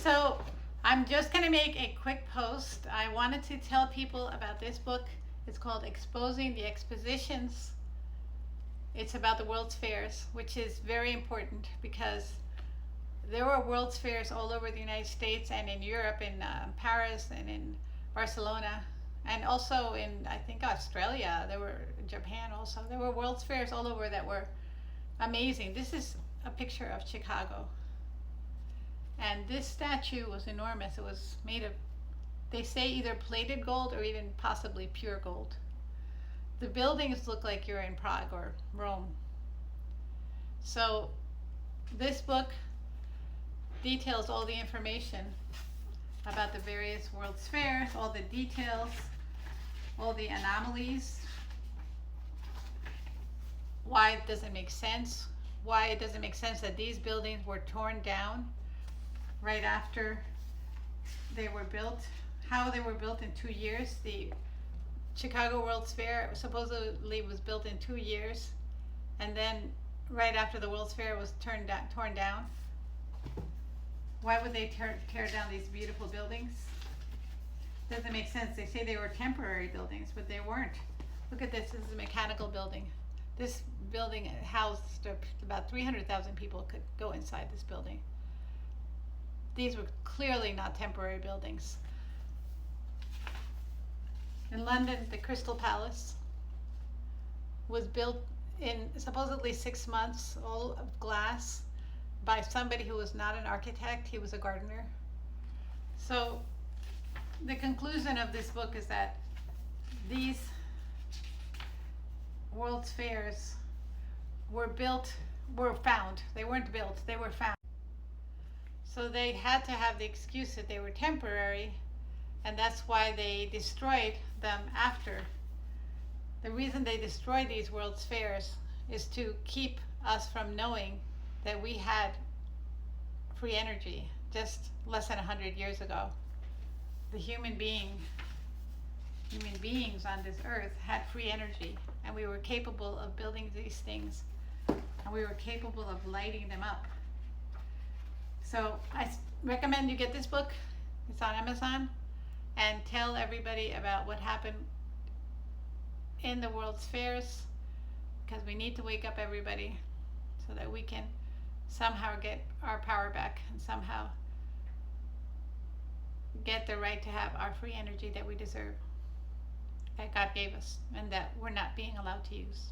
So I'm just going to make a quick post. I wanted to tell people about this book. It's called Exposing the Expositions. It's about the World's Fairs, which is very important because there were World's Fairs all over the United States and in Europe, in Paris and in Barcelona, and also in, I think, Australia. There were Japan also. There were World's Fairs all over that were amazing. This is a picture of Chicago. And this statue was enormous. It was made of, they say, either plated gold or even possibly pure gold. The buildings look like you're in Prague or Rome. So this book details all the information about the various World's Fairs, all the details, all the anomalies, why it doesn't make sense, why it doesn't make sense that these buildings were torn down right after they were built, how they were built in 2 years. The Chicago World's Fair supposedly was built in 2 years, and then right after the World's Fair was torn down. Why would they tear down these beautiful buildings? Doesn't make sense. They say they were temporary buildings, but they weren't. Look at this. This is a mechanical building. This building housed about 300,000 people could go inside this building. These were clearly not temporary buildings. In London, the Crystal Palace was built in supposedly 6 months, all of glass, by somebody who was not an architect. He was a gardener. So the conclusion of this book is that these World's Fairs were found. They weren't built, they were found. So they had to have the excuse that they were temporary, and that's why they destroyed them after. The reason they destroyed these World's Fairs is to keep us from knowing that we had free energy just less than 100 years ago. The human beings on this earth had free energy, and we were capable of building these things, and we were capable of lighting them up. So I recommend you get this book. It's on Amazon, and tell everybody about what happened in the World's Fairs, because we need to wake up everybody so that we can somehow get our power back and somehow get the right to have our free energy that we deserve, that God gave us, and that we're not being allowed to use.